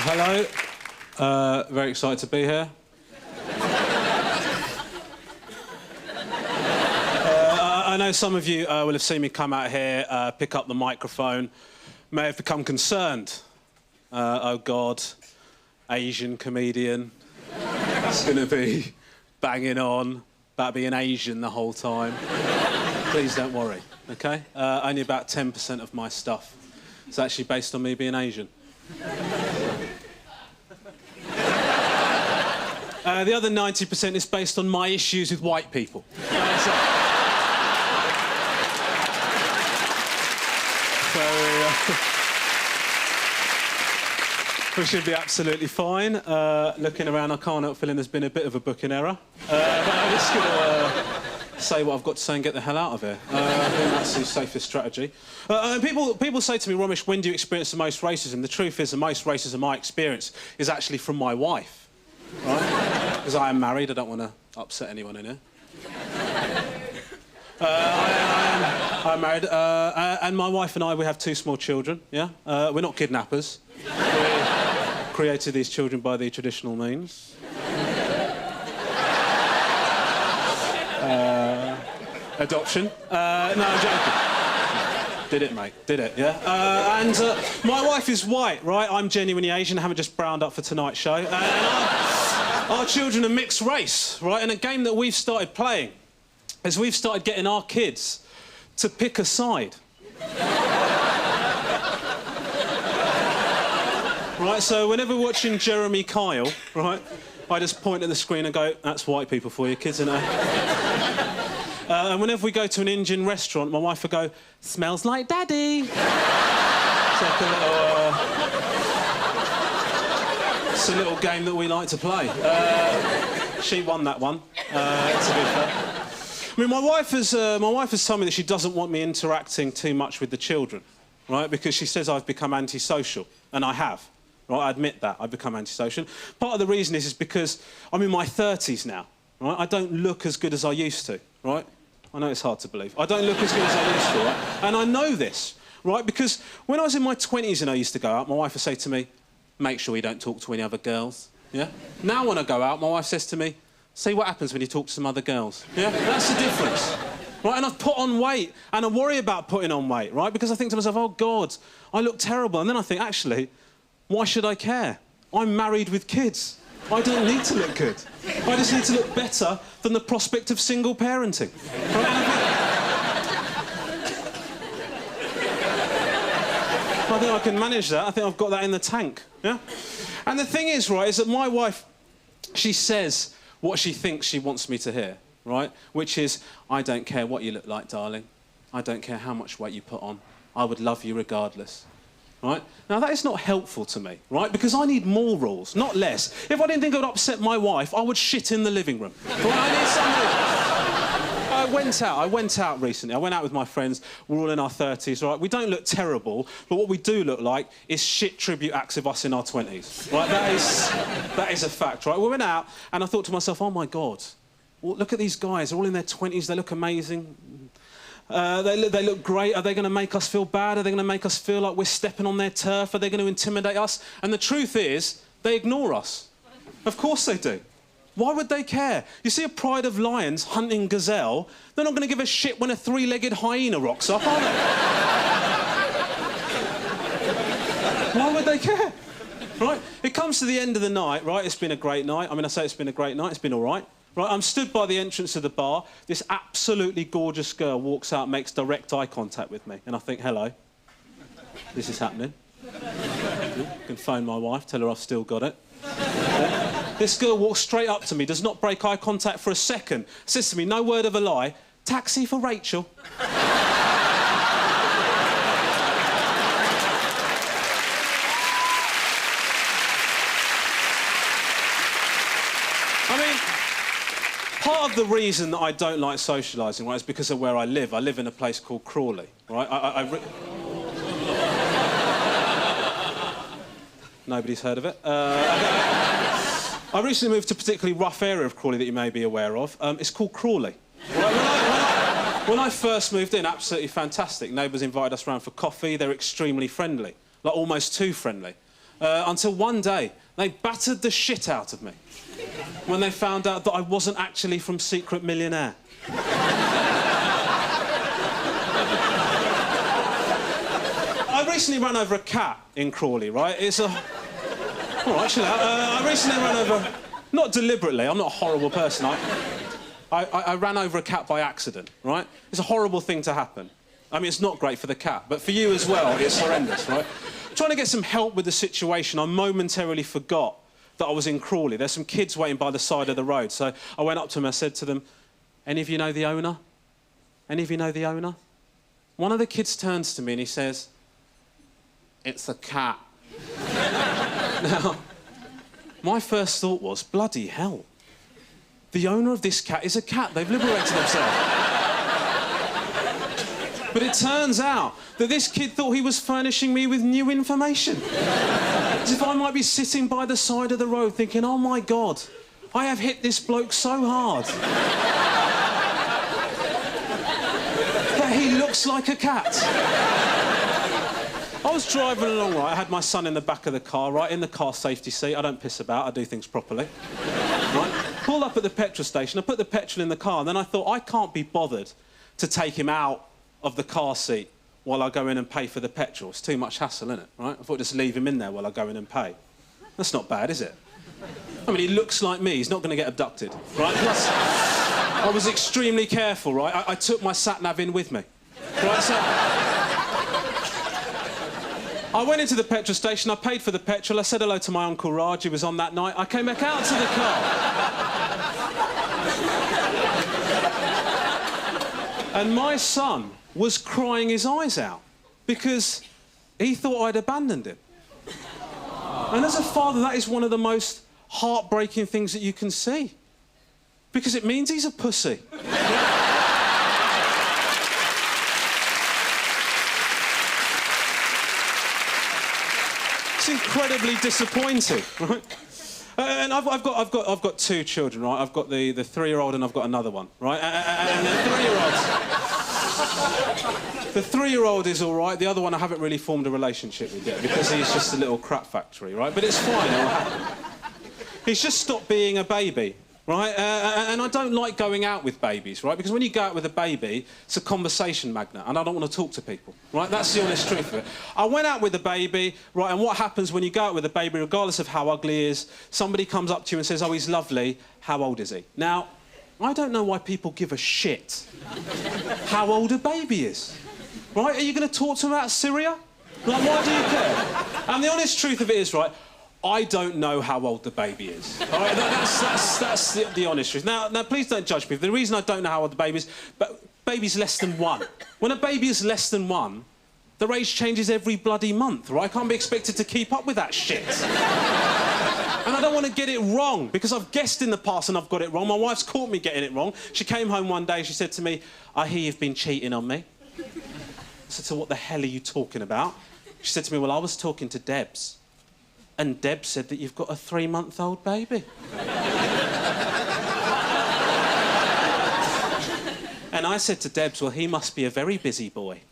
Hello. Very excited to be here. I know some of you will have seen me come out here, pick up the microphone, may have become concerned. Oh, God, Asian comedian. It's going to be banging on about being Asian the whole time. Please don't worry, OK? Only about 10% of my stuff is actually based on me being Asian. The other 90% is based on my issues with white people. We should be absolutely fine. Looking around, I can't help feeling there's been a bit of a booking error. But I'm just going to say what I've got to say and get the hell out of here. I think that's the safest strategy. And people say to me, Romesh, when do you experience the most racism? The truth is, the most racism I experience is actually from my wife, right? Because I am married, I don't want to upset anyone in here. I'm married, and my wife and I, we have 2 small children, yeah? We're not kidnappers. We created these children by the traditional means. Adoption. No, I'm joking. Did it, mate. Did it, yeah? And my wife is white, right? I'm genuinely Asian, I haven't just browned up for tonight's show. And our children are mixed race, right? And a game that we've started playing is we've started getting our kids to pick a side. Right, so whenever we're watching Jeremy Kyle, right, I just point at the screen and go, that's white people for you, kids, isn't it? And whenever we go to an Indian restaurant, my wife will go, smells like daddy. It's like it's a little game that we like to play. She won that one, to be fair. I mean, my wife has told me that she doesn't want me interacting too much with the children, right? Because she says I've become antisocial, and I have. Right, I admit that, I've become antisocial. Part of the reason is because I'm in my 30s now, right? I don't look as good as I used to, right? I know it's hard to believe. I don't look as good as I used to, right? And I know this, right? Because when I was in my 20s and I used to go out, my wife would say to me, make sure you don't talk to any other girls, yeah? Now when I go out, my wife says to me, see what happens when you talk to some other girls, yeah? That's the difference. Right, and I've put on weight, and I worry about putting on weight, right? Because I think to myself, oh, God, I look terrible. And then I think, actually, why should I care? I'm married with kids. I don't need to look good. I just need to look better than the prospect of single parenting. Right? I think I can manage that. I think I've got that in the tank, yeah? And the thing is, right, is that my wife, she says what she thinks she wants me to hear, right? Which is, I don't care what you look like, darling. I don't care how much weight you put on. I would love you regardless. Right? Now, that is not helpful to me, right? Because I need more rules, not less. If I didn't think it would upset my wife, I would shit in the living room. Right? I need something. I went out recently. I went out with my friends. We're all in our 30s, right? We don't look terrible, but what we do look like is shit tribute acts of us in our 20s. Right? That is a fact, right? We went out, and I thought to myself, oh, my God, well, look at these guys. They're all in their 20s. They look amazing. They look great. Are they going to make us feel bad? Are they going to make us feel like we're stepping on their turf? Are they going to intimidate us? And the truth is, they ignore us. Of course they do. Why would they care? You see a pride of lions hunting gazelle, they're not going to give a shit when a 3-legged hyena rocks up, are they? Why would they care? Right? It comes to the end of the night, right? It's been a great night. I mean, I say it's been a great night. It's been all right. Right, I'm stood by the entrance of the bar. This absolutely gorgeous girl walks out, makes direct eye contact with me. And I think, hello, this is happening. I can phone my wife, tell her I've still got it. This girl walks straight up to me, does not break eye contact for a second, says to me, no word of a lie, taxi for Rachel. Part of the reason that I don't like socialising, right, is because of where I live. I live in a place called Crawley, right? Nobody's heard of it. I recently moved to a particularly rough area of Crawley that you may be aware of. It's called Crawley. Right, when I first moved in, absolutely fantastic. Neighbours invited us round for coffee. They're extremely friendly, like almost too friendly. until one day they battered the shit out of me when they found out that I wasn't actually from Secret Millionaire. I recently ran over a cat in Crawley, right? It's a... All right, chill out. I recently ran over... Not deliberately, I'm not a horrible person. I ran over a cat by accident, right? It's a horrible thing to happen. I mean, it's not great for the cat, but for you as well, it's horrendous, right? Trying to get some help with the situation, I momentarily forgot that I was in Crawley. There's some kids waiting by the side of the road, so I went up to them and I said to them, "Any of you know the owner? Any of you know the owner?" One of the kids turns to me and he says, "It's a cat." Now, my first thought was, bloody hell. The owner of this cat is a cat. They've liberated themselves. But it turns out that this kid thought he was furnishing me with new information. As if I might be sitting by the side of the road thinking, oh my God, I have hit this bloke so hard that he looks like a cat. I was driving along, right, I had my son in the back of the car, right, in the car safety seat. I don't piss about, I do things properly. Right? Pulled up at the petrol station, I put the petrol in the car, and then I thought, I can't be bothered to take him out of the car seat while I go in and pay for the petrol. It's too much hassle, isn't it, right? I thought just leave him in there while I go in and pay. That's not bad, is it? I mean, he looks like me, he's not going to get abducted, right? Plus, I was extremely careful, right? I took my sat-nav in with me, right? So, I went into the petrol station, I paid for the petrol, I said hello to my Uncle Raj, who was on that night. I came back out to the car. And my son was crying his eyes out because he thought I'd abandoned him. And as a father, that is one of the most heartbreaking things that you can see. Because it means he's a pussy. It's incredibly disappointing, right? And I've got two children, right? I've got the 3-year-old and I've got another one, right? And the 3-year-old is all right. The other one I haven't really formed a relationship with yet because he's just a little crap factory, right? But it's fine. He's just stopped being a baby, right? And I don't like going out with babies, right? Because when you go out with a baby, it's a conversation magnet, and I don't want to talk to people, right? That's the honest truth of it. I went out with a baby, right, and what happens when you go out with a baby, regardless of how ugly he is, somebody comes up to you and says, oh, he's lovely, how old is he? Now, I don't know why people give a shit how old a baby is, right? Are you going to talk to him about Syria? Like, why do you care? And the honest truth of it is, right, I don't know how old the baby is. All right? That's the honest truth. Now, please don't judge me. The reason I don't know how old the baby is, but baby's less than 1. When a baby is less than 1, their age changes every bloody month, right? I can't be expected to keep up with that shit. And I don't want to get it wrong, because I've guessed in the past and I've got it wrong. My wife's caught me getting it wrong. She came home one day, she said to me, I hear you've been cheating on me. I said, so what the hell are you talking about? She said to me, well, I was talking to Debs. And Deb said that you've got a 3-month-old baby. And I said to Debs, well, he must be a very busy boy,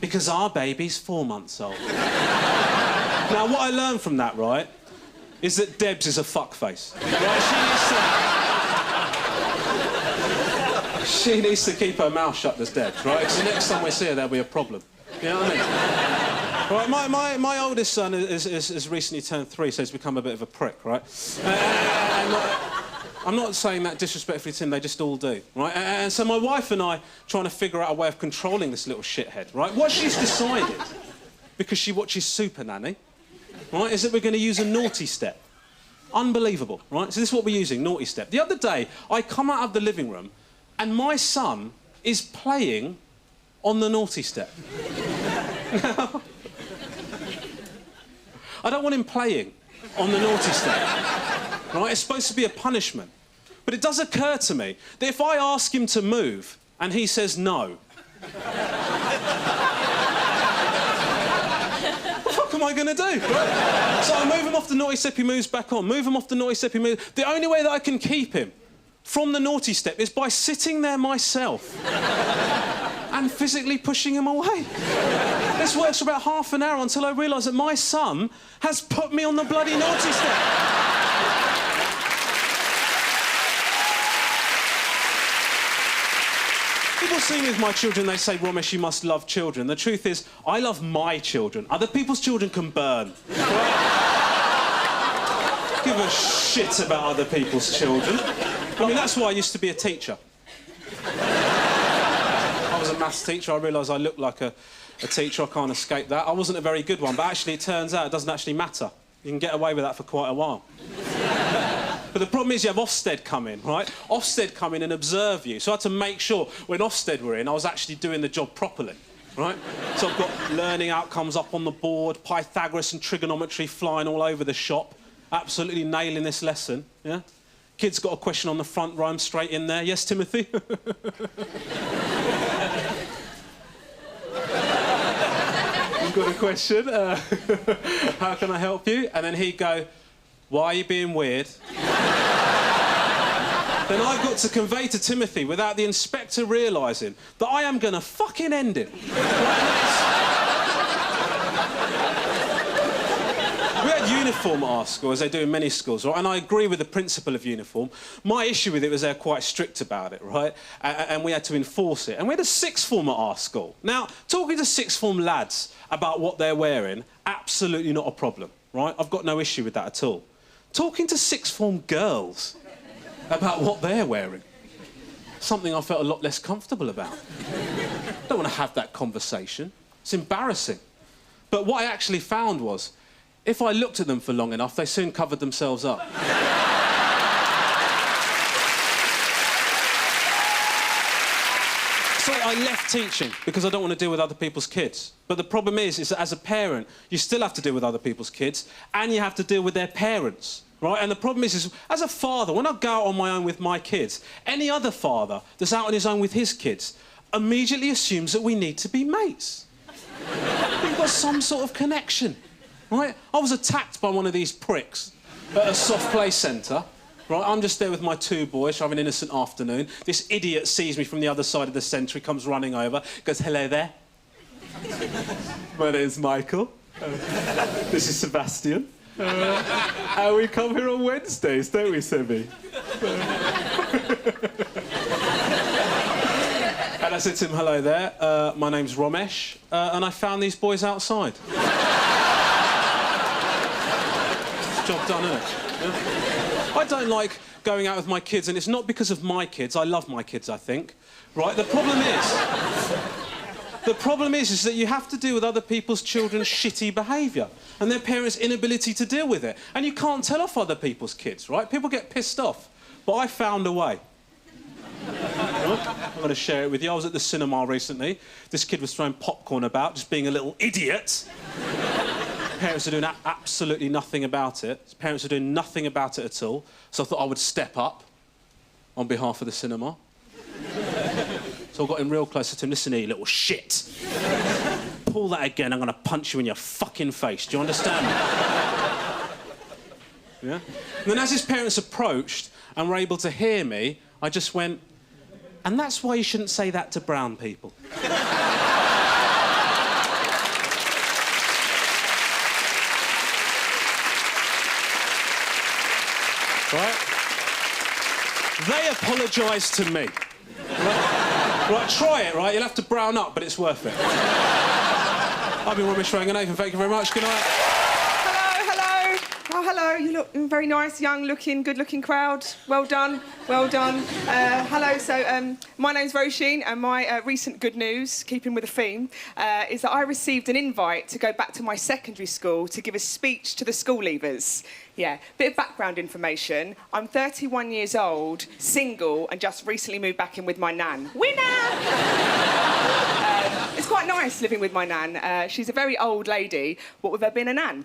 because our baby's 4 months old. Now, what I learned from that, right, is that Debs is a fuckface. Right? She needs to keep her mouth shut, as Debs, right? Because the next time we see her, there'll be a problem. You know what I mean? Right, my oldest son has recently turned 3, so he's become a bit of a prick, right? I'm not saying that disrespectfully to him, they just all do, right? And so my wife and I trying to figure out a way of controlling this little shithead, right? What she's decided, because she watches Super Nanny, right, is that we're going to use a naughty step. Unbelievable, right? So this is what we're using, naughty step. The other day, I come out of the living room and my son is playing on the naughty step. Now, I don't want him playing on the naughty step, right? It's supposed to be a punishment. But it does occur to me that if I ask him to move and he says no, what the fuck am I going to do, right? So I move him off the naughty step, he moves back on. Move him off the naughty step, he moves... The only way that I can keep him from the naughty step is by sitting there myself and physically pushing him away. This works for about half an hour until I realise that my son has put me on the bloody naughty step. People see me with my children, they say, Romesh, you must love children. The truth is, I love my children. Other people's children can burn. Give a shit about other people's children. I mean, that's why I used to be a teacher. I was a maths teacher. I realised I looked like a teacher. I can't escape that. I wasn't a very good one, but actually, it turns out it doesn't actually matter. You can get away with that for quite a while. But the problem is you have Ofsted come in, right? Ofsted come in and observe you. So I had to make sure when Ofsted were in, I was actually doing the job properly, right? So I've got learning outcomes up on the board, Pythagoras and trigonometry flying all over the shop. Absolutely nailing this lesson, yeah? Kid's got a question on the front row, I'm straight in there. Yes, Timothy? You've got a question? How can I help you? And then he'd go, why are you being weird? Then I've got to convey to Timothy, without the inspector realising, that I am going to fucking end it. We had uniform at our school, as they do in many schools, right? And I agree with the principle of uniform. My issue with it was they're quite strict about it, right? And we had to enforce it. And we had a sixth form at our school. Now, talking to sixth form lads about what they're wearing, absolutely not a problem, right? I've got no issue with that at all. Talking to sixth form girls about what they're wearing, something I felt a lot less comfortable about. I don't want to have that conversation. It's embarrassing. But what I actually found was, if I looked at them for long enough, they soon covered themselves up. So I left teaching because I don't want to deal with other people's kids. But the problem is that as a parent, you still have to deal with other people's kids and you have to deal with their parents, right? And the problem is as a father, when I go out on my own with my kids, any other father that's out on his own with his kids immediately assumes that we need to be mates. We've got some sort of connection, right? I was attacked by one of these pricks at a soft play centre. Right, I'm just there with my two boys, having an innocent afternoon. This idiot sees me from the other side of the centre, he comes running over, goes, hello there. My name's Michael. This is Sebastian. And we come here on Wednesdays, don't we, Sebby? And I said to him, hello there, my name's Romesh, and I found these boys outside. Job done, isn't it? Yeah? I don't like going out with my kids, and it's not because of my kids. I love my kids, I think. Right? The problem is that you have to deal with other people's children's shitty behaviour and their parents' inability to deal with it. And you can't tell off other people's kids, right? People get pissed off. But I found a way. Right? I'm going to share it with you. I was at the cinema recently. This kid was throwing popcorn about, just being a little idiot. Parents are doing absolutely nothing about it. Parents are doing nothing about it at all. So I thought I would step up on behalf of the cinema. So I got him real close to him. Listen here, you little shit. Pull that again, I'm going to punch you in your fucking face. Do you understand me? Yeah? And then as his parents approached and were able to hear me, I just went, and that's why you shouldn't say that to brown people. Right? They apologised to me. Right, try it, right? You'll have to brown up, but it's worth it. I've been Romesh Ranganathan, thank you very much. Good night. Hello. Oh, hello. You look very nice, young-looking, good-looking crowd. Well done, well done. Hello, so my name's Roisin, and my recent good news, keeping with the theme, is that I received an invite to go back to my secondary school to give a speech to the school leavers. Yeah, bit of background information. I'm 31 years old, single, and just recently moved back in with my nan. Winner! It's quite nice living with my nan. She's a very old lady, what with her being a nan.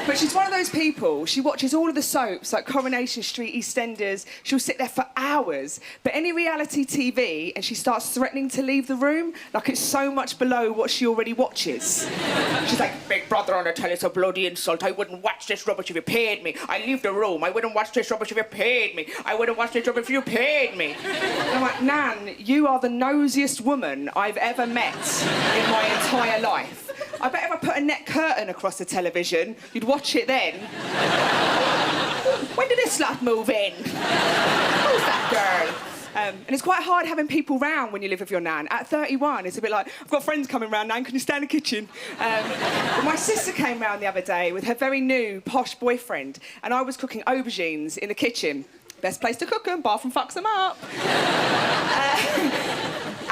But she's one of those people, she watches all of the soaps, like Coronation Street, EastEnders. She'll sit there for hours. But any reality TV, and she starts threatening to leave the room, like it's so much below what she already watches. She's like, Big Brother on the telly is a bloody insult. I wouldn't watch this rubbish if you paid me. I leave the room. I wouldn't watch this rubbish if you paid me. I wouldn't watch this rubbish if you paid me. And I'm like, Nan, you are the nosiest woman I've I've ever met in my entire life. I bet if I put a net curtain across the television, you'd watch it then. When did this slut move in? Who's that girl? And it's quite hard having people round when you live with your nan. At 31, it's a bit like, I've got friends coming round, nan, can you stay in the kitchen? But my sister came round the other day with her very new posh boyfriend, and I was cooking aubergines in the kitchen. Best place to cook them, bathroom fucks them up.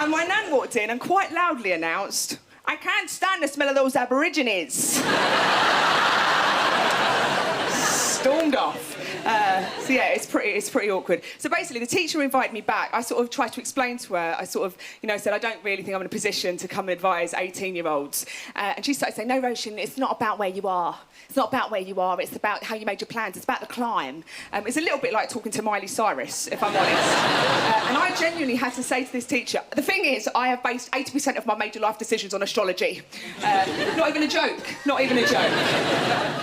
And my nan walked in and quite loudly announced, I can't stand the smell of those Aborigines. Stormed off. So yeah, it's pretty awkward. So basically, the teacher invited me back. I sort of tried to explain to her. I sort of, said I don't really think I'm in a position to come and advise 18-year-olds. And she started saying, "No, Roisin, it's not about where you are. It's not about where you are. It's about how you made your plans. It's about the climb." It's a little bit like talking to Miley Cyrus, if I'm honest. And I genuinely had to say to this teacher, the thing is, I have based 80% of my major life decisions on astrology. Not even a joke. Not even a joke.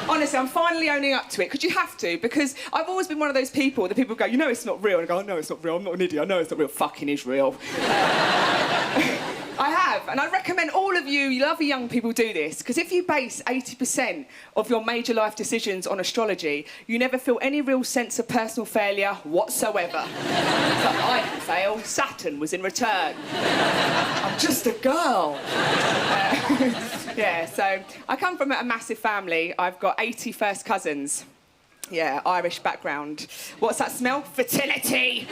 Honestly, I'm finally owning up to it, because you have to, because I've always been one of those people that people go, it's not real. And I go, no, it's not real. I'm not an idiot. I know it's not real. Fucking is real. I have, and I recommend all of you lovely young people do this, because if you base 80% of your major life decisions on astrology, you never feel any real sense of personal failure whatsoever. It's like, I didn't fail, Saturn was in return. I'm just a girl. Yeah, so I come from a massive family. I've got 80 first cousins. Yeah, Irish background. What's that smell? Fertility!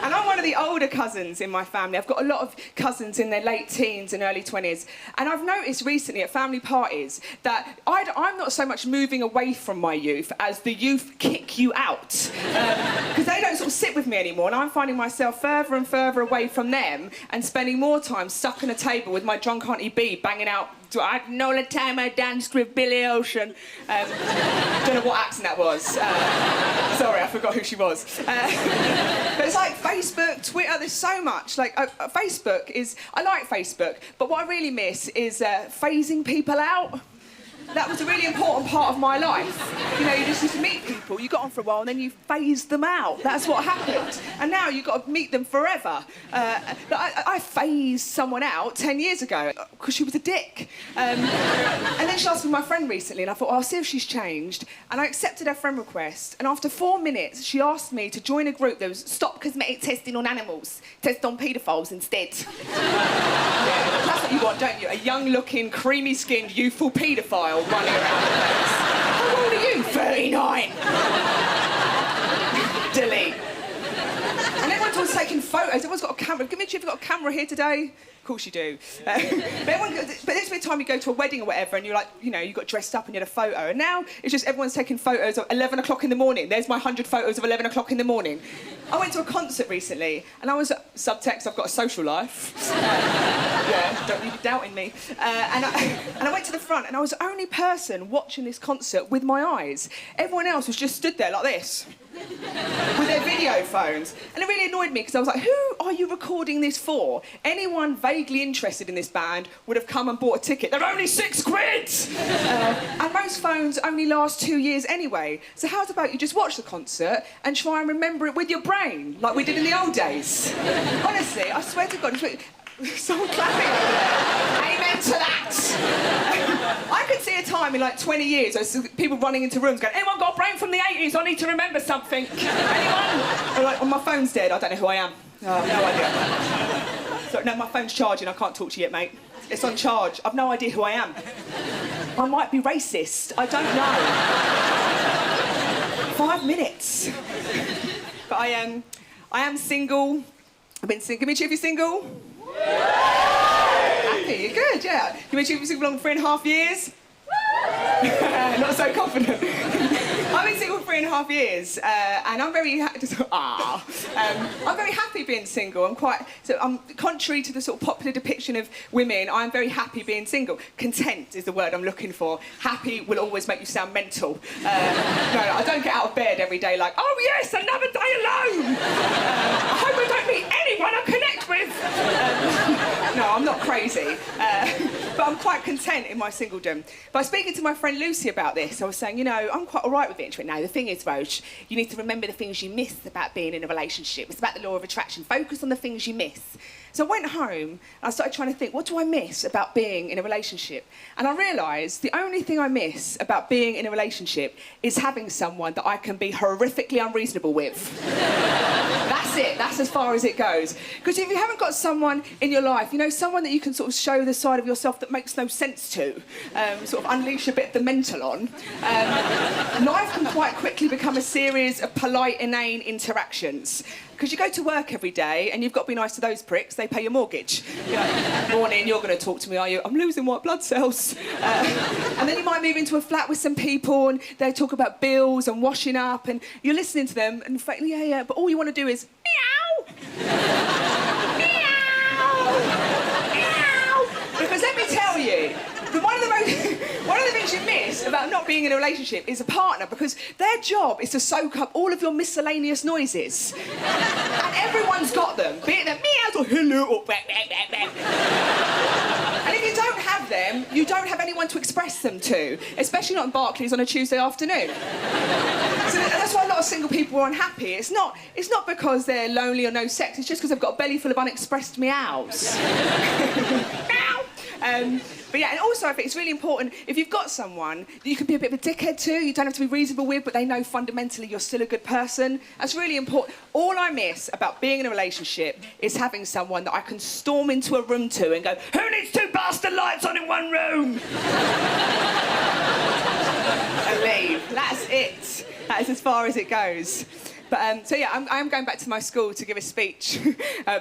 And I'm one of the older cousins in my family. I've got a lot of cousins in their late teens and early 20s. And I've noticed recently at family parties that I'm not so much moving away from my youth as the youth kick you out. Because they don't sort of sit with me anymore, and I'm finding myself further and further away from them and spending more time stuck on a table with my drunk Auntie B banging out, I know the time I danced with Billy Ocean. Don't know what accent that was. Sorry, I forgot who she was. But it's like Facebook, Twitter, there's so much. Like, Facebook is... I like Facebook, but what I really miss is phasing people out. That was a really important part of my life. You just used to meet people, you got on for a while, and then you phased them out. That's what happened. And now you've got to meet them forever. I phased someone out 10 years ago because she was a dick. And then she asked me my friend recently, and I thought, I'll see if she's changed. And I accepted her friend request, and after 4 minutes, she asked me to join a group that was Stop Cosmetic Testing on Animals, Test on Paedophiles instead. Yeah, that's what you want, don't you? A young-looking, creamy-skinned, youthful paedophile running around the place. How old are you? 39. Delete. And everyone's always taking photos. Everyone's got a camera. Give me a cheer if you've got a camera here today. Of course you do. But there's been a time you go to a wedding or whatever, and you're like, you got dressed up and you had a photo. And now it's just everyone's taking photos of 11 o'clock in the morning. There's my 100 photos of 11 o'clock in the morning. I went to a concert recently, and I was subtext. I've got a social life. Yeah, don't need you doubting me. And I went to the front, and I was the only person watching this concert with my eyes. Everyone else was just stood there like this, with their video phones. And it really annoyed me, because I was like, who are you recording this for? Anyone vaguely interested in this band would have come and bought a ticket. They're only £6! And most phones only last 2 years anyway. So how about you just watch the concert and try and remember it with your brain, like we did in the old days? Honestly, I swear to God, someone clapping over there. Amen to that. I could see a time in like 20 years, there's people running into rooms going, anyone got a brain from the 80s? I need to remember something. Anyone? Or like, oh, my phone's dead, I don't know who I am. Oh, no idea. So, no, my phone's charging, I can't talk to you yet, mate. It's on charge. I've no idea who I am. I might be racist, I don't know. 5 minutes. But I am single. I've been single. Give me a cheer if you're single. Happy, you're good, yeah. Give me a cheer if you're single for 3.5 years. Not so confident. I've been single for 3.5 years, and I'm very I'm very happy being single. I'm contrary to the sort of popular depiction of women. I'm very happy being single. Content is the word I'm looking for. Happy will always make you sound mental. No, I don't get out of bed every day like, oh yes, another day alone. I hope I don't meet anyone I connect with. No, I'm not crazy, but I'm quite content in my singledom. But I was speaking to my friend Lucy about this. I was saying, I'm quite all right with it. Now, the thing is, Roche, you need to remember the things you miss about being in a relationship. It's about the law of attraction. Focus on the things you miss. So I went home and I started trying to think, what do I miss about being in a relationship? And I realised the only thing I miss about being in a relationship is having someone that I can be horrifically unreasonable with. That's it. That's as far as it goes. Because if you haven't got someone in your life, you know, someone that you can sort of show the side of yourself that makes no sense to, sort of unleash a bit of the mental on, life can quite quickly become a series of polite, inane interactions. Because you go to work every day and you've got to be nice to those pricks, they pay your mortgage. You're like, morning, you're going to talk to me, are you? I'm losing white blood cells. And then you might move into a flat with some people and they talk about bills and washing up and you're listening to them and yeah, but all you want to do is meow! Meow! Meow! Because let me tell you, one of the things you miss about not being in a relationship is a partner, because their job is to soak up all of your miscellaneous noises. And everyone's got them, be it the meows or hello or blah, blah, blah, blah. And if you don't have them, you don't have anyone to express them to, especially not in Barclays on a Tuesday afternoon. So that's why a lot of single people are unhappy. It's not because they're lonely or no sex, it's just because they've got a belly full of unexpressed meows. Meow! But yeah, and also I think it's really important, if you've got someone that you can be a bit of a dickhead to, you don't have to be reasonable with, but they know fundamentally you're still a good person. That's really important. All I miss about being in a relationship is having someone that I can storm into a room to and go, who needs 2 bastard lights on in one room? And leave. That's it. That is as far as it goes. But, so yeah, I'm going back to my school to give a speech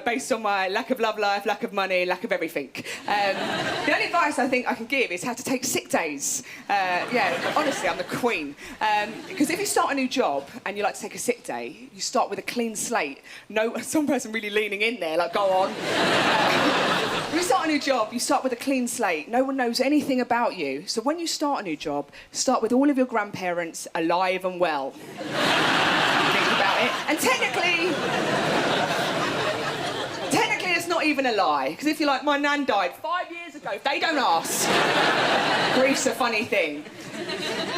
based on my lack of love life, lack of money, lack of everything. The only advice I think I can give is how to take sick days. Yeah, honestly, I'm the queen. Because if you start a new job and you like to take a sick day, you start with a clean slate. No, some person really leaning in there, like, go on. If you start a new job, you start with a clean slate. No one knows anything about you. So when you start a new job, start with all of your grandparents alive and well. About it. And technically it's not even a lie, because if you're like, my nan died 5 years ago, they don't ask. Grief's a funny thing.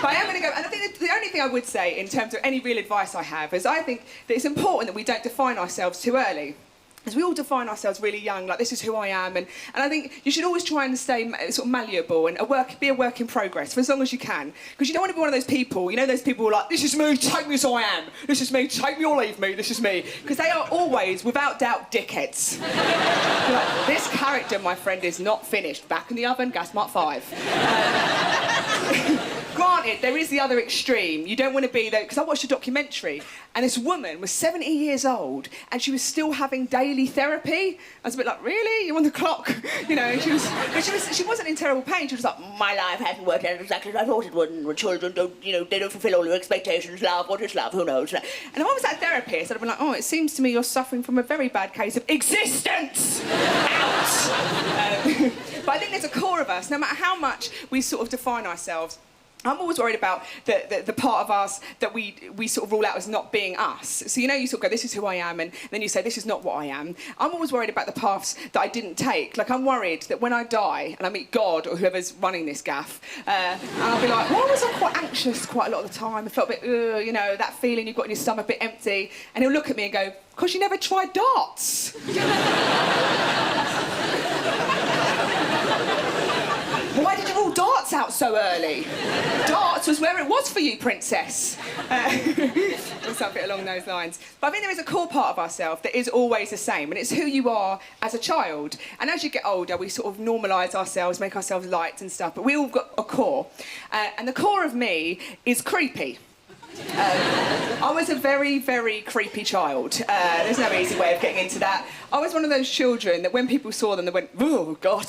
But I am going to go, and I think the only thing I would say in terms of any real advice I have is I think that it's important that we don't define ourselves too early. Because we all define ourselves really young, like, this is who I am, and I think you should always try and stay sort of malleable and be a work in progress for as long as you can. Because you don't want to be one of those people, you know, those people who are like, this is me, take me as I am, this is me, take me or leave me, this is me. Because they are always, without doubt, dickheads. Like, this character, my friend, is not finished. Back in the oven, gas mark 5. Granted, there is the other extreme. You don't want to be there, because I watched a documentary and this woman was 70 years old and she was still having daily therapy. I was a bit like, really? You're on the clock? You know, and she wasn't in terrible pain. She was like, my life hasn't worked out exactly as I thought it would, and children don't, you know, they don't fulfill all your expectations. Love, what is love? Who knows? And if I was that therapist, I'd have been like, oh, it seems to me you're suffering from a very bad case of existence. Out! But I think there's a core of us, no matter how much we sort of define ourselves. I'm always worried about the part of us that we sort of rule out as not being us. So, you know, you sort of go, this is who I am, and then you say, this is not what I am. I'm always worried about the paths that I didn't take. Like, I'm worried that when I die and I meet God or whoever's running this gaff, and I'll be like, why was I quite anxious quite a lot of the time? I felt a bit, you know, that feeling you've got in your stomach, a bit empty. And he'll look at me and go, because you never tried darts. Why did you rule darts out so early? Darts was where it was for you, princess. Or something along those lines. But I think there is a core part of ourselves that is always the same, and it's who you are as a child. And as you get older, we sort of normalise ourselves, make ourselves light and stuff, but we all got a core. And the core of me is creepy. I was a very, very creepy child. There's no easy way of getting into that. I was one of those children that when people saw them, they went, oh, God.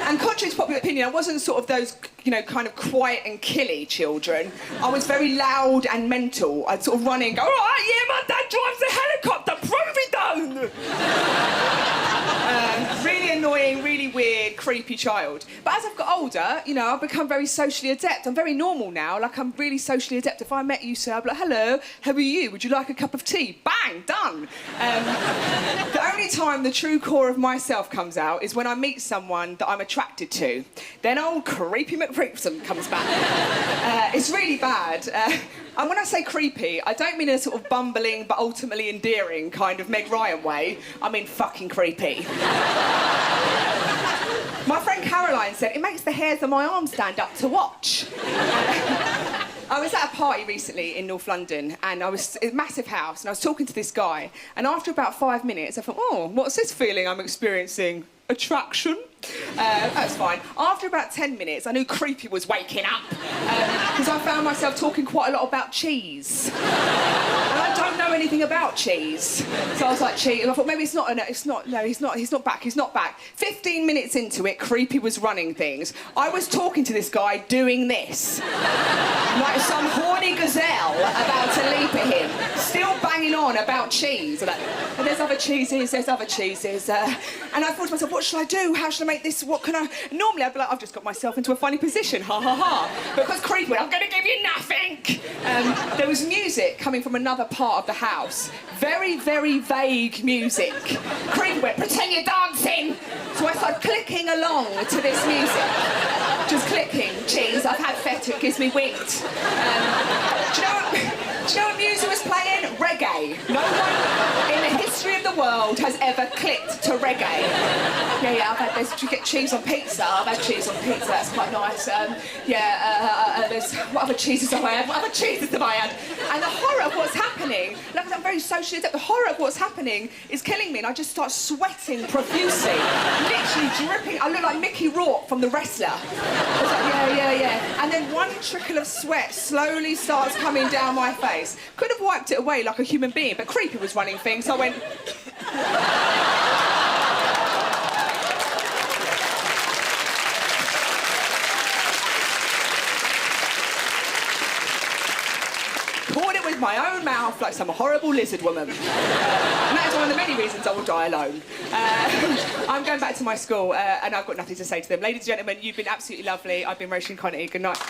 And contrary to popular opinion, I wasn't sort of those, you know, kind of quiet and killy children. I was very loud and mental. I'd sort of run in and go, all right, yeah, my dad drives a helicopter, prove it down! Really annoying, really weird. weird, creepy child. But as I've got older, you know, I've become very socially adept. I'm very normal now. Like, I'm really socially adept. If I met you, sir, I'd be like, hello, how are you? Would you like a cup of tea? Bang, done. The only time the true core of myself comes out is when I meet someone that I'm attracted to. Then old creepy McFreepson comes back. It's really bad. And when I say creepy, I don't mean in a sort of bumbling but ultimately endearing kind of Meg Ryan way. I mean fucking creepy. My friend Caroline said, it makes the hairs on my arms stand up to watch. I was at a party recently in North London, and I was in a massive house, and I was talking to this guy, and after about 5 minutes, I thought, oh, what's this feeling I'm experiencing? Attraction? That's fine. After about 10 minutes, I knew creepy was waking up, because I found myself talking quite a lot about cheese. And I don't know anything about cheese. So I was like, cheese, and I thought, maybe he's not back. 15 minutes into it, creepy was running things. I was talking to this guy doing this. Like some horny gazelle about to leap at him, still banging on about cheese. Like, and there's other cheeses. And I thought to myself, what shall I do? How shall I make this? What can I... Normally I'd be like, I've just got myself into a funny position, ha ha ha. But because creepy went, I'm going to give you nothing. There was music coming from another part of the house. Very, very vague music. Creepy went, pretend you're dancing. So I started clicking along to this music. Just clicking. Cheese, I've had feta, it gives me wings. Do you know what music was playing? Reggae. No one in the history of the world has ever clicked to reggae. Yeah, I've had this. Do you get cheese on pizza? I've had cheese on pizza, that's quite nice. There's... What other cheeses have I had? What other cheeses have I had? And the horror of what's happening, like I'm very socially adept, the horror of what's happening is killing me, and I just start sweating profusely. Literally dripping. I look like Mickey Rourke from The Wrestler. I was like, yeah. And then one trickle of sweat slowly starts coming down my face. Could have wiped it away like a human being, but creepy was running things, so I went... Poured it with my own mouth like some horrible lizard woman. And that is one of the many reasons I will die alone. I'm going back to my school, and I've got nothing to say to them. Ladies and gentlemen, you've been absolutely lovely. I've been Roisin Conaty. Good night.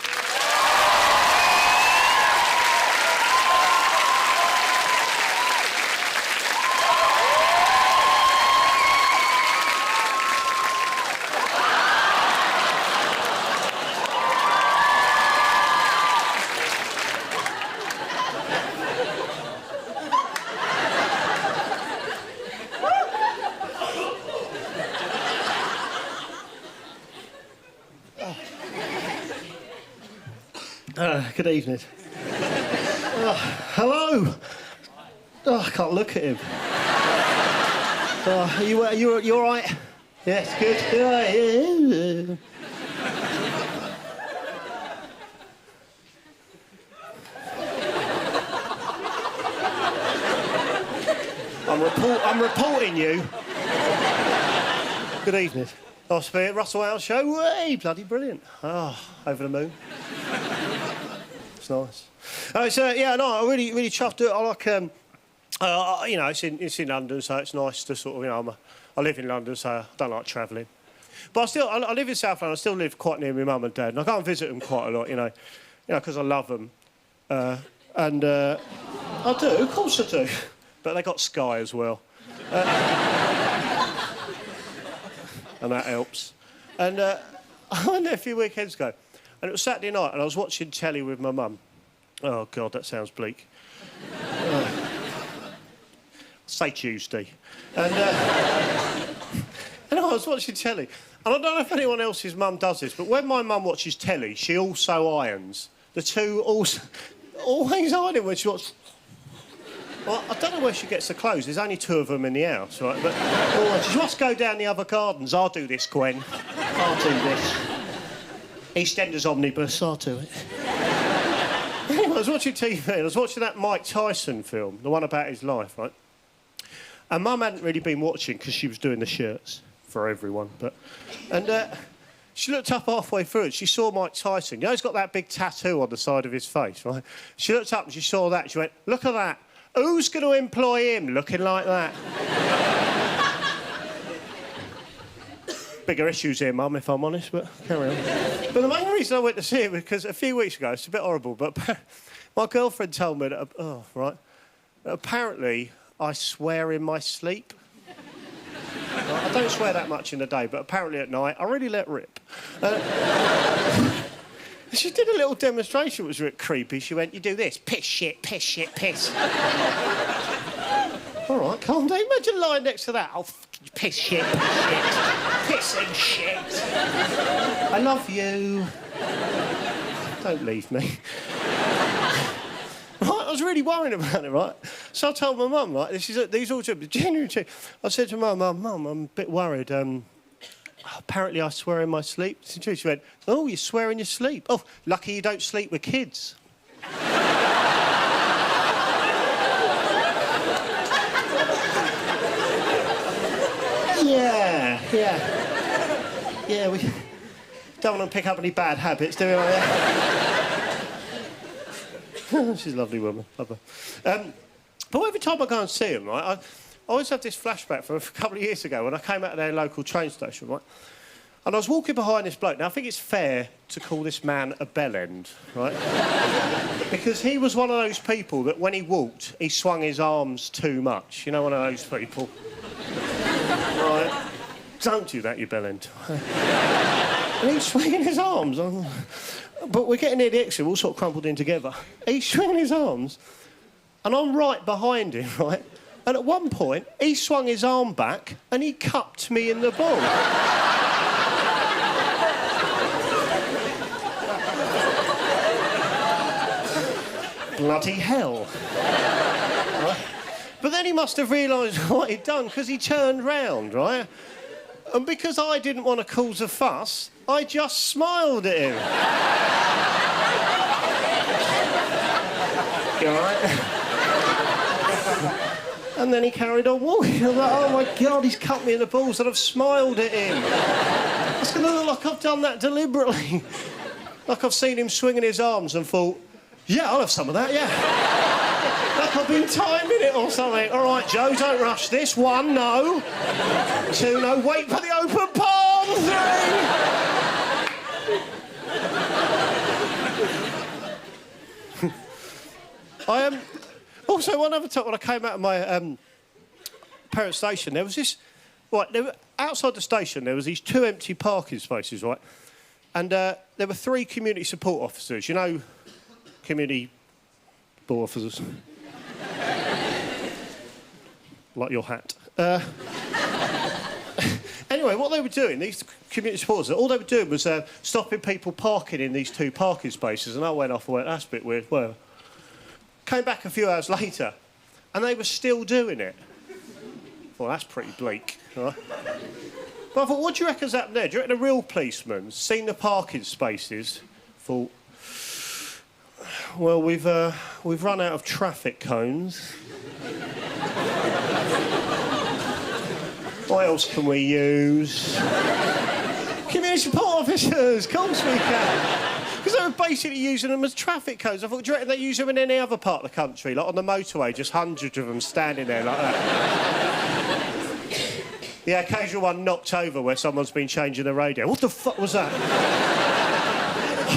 Good evening. Hello. I can't look at him. You all right? Yes, good. Yeah. I'm reporting you. Good evening. Nice to be at Russell House show. Hey, bloody brilliant. Over the moon. It's nice. I'm really chuffed to it. I like, it's in London, so it's nice to sort of, I live in London, so I don't like travelling. But I live in South London. I still live quite near my mum and dad, and I go and visit them quite a lot, because I love them. I do, of course I do. But they got Sky as well. And that helps. And I went there a few weekends ago, and it was Saturday night, and I was watching telly with my mum. Oh, God, that sounds bleak. Say Tuesday. And I was watching telly. And I don't know if anyone else's mum does this, but when my mum watches telly, she also irons. The two also... always ironing when she watches... Well, I don't know where she gets the clothes. There's only two of them in the house, right? But she must go down the other gardens. I'll do this, Gwen. I'll do this. EastEnders omnibus, I'll do it. Anyway, I was watching TV, and I was watching that Mike Tyson film, the one about his life, right? And Mum hadn't really been watching because she was doing the shirts for everyone, she looked up halfway through and she saw Mike Tyson. He's got that big tattoo on the side of his face, right? She looked up and she saw that. She went, look at that. Who's going to employ him looking like that? bigger issues here, Mum, if I'm honest, but carry on. But the main reason I went to see it was because a few weeks ago, it's a bit horrible, but my girlfriend told me that, that apparently I swear in my sleep. I don't swear that much in the day, but apparently at night I really let rip. She did a little demonstration, which was a bit creepy. She went, you do this, piss, shit, piss, shit, piss. All right, calm down. Imagine lying next to that. Oh, piss, shit, pissing shit. I love you. Don't leave me. Right, I was really worrying about it, right? So I told my mum, right, these all genuine. I said to my mum, I'm a bit worried. Apparently I swear in my sleep. She went, oh, you swear in your sleep? Oh, lucky you don't sleep with kids. Yeah, we don't want to pick up any bad habits, do we? She's a lovely woman, love her. But every time I go and see him, right, I always have this flashback from a couple of years ago when I came out of their local train station, right? And I was walking behind this bloke. Now, I think it's fair to call this man a bellend, right? Because he was one of those people that when he walked, he swung his arms too much. You know, one of those people. Right? Don't do that, you bellend. And he's swinging his arms. But we're getting near the exit, we're all sort of crumpled in together. He's swinging his arms, and I'm right behind him, right? And at one point, he swung his arm back and he cupped me in the ball. Bloody hell. Right? But then he must have realised what he'd done, because he turned round, right? And because I didn't want to cause a fuss, I just smiled at him. You all right? And then he carried on walking. I was like, oh my God, he's cut me in the balls, and I've smiled at him. It's going to look like I've done that deliberately. Like I've seen him swinging his arms and thought, yeah, I'll have some of that, yeah. Like I've been timing it or something. All right, Joe, don't rush this. 1, no. 2, no. Wait for the open palm. 3. I am... Also, one other time when I came out of my parents' station, there was this... Right, outside the station, there was these 2 empty parking spaces, right? And there were 3 community support officers. You know, community support officers. Like your hat. Anyway, what they were doing, these community supporters, all they were doing was stopping people parking in these 2 parking spaces, and I went off and went, that's a bit weird. Well, came back a few hours later, and they were still doing it. Well, that's pretty bleak, right? But I thought, what do you reckon's happened there? Do you reckon a real policeman's seen the parking spaces, thought, well, we've run out of traffic cones. What else can we use? Community support officers, of course we can. Because they were basically using them as traffic cones. I thought, do you reckon they use them in any other part of the country? Like on the motorway, just hundreds of them standing there like that. The occasional one knocked over where someone's been changing the radio. What the fuck was that?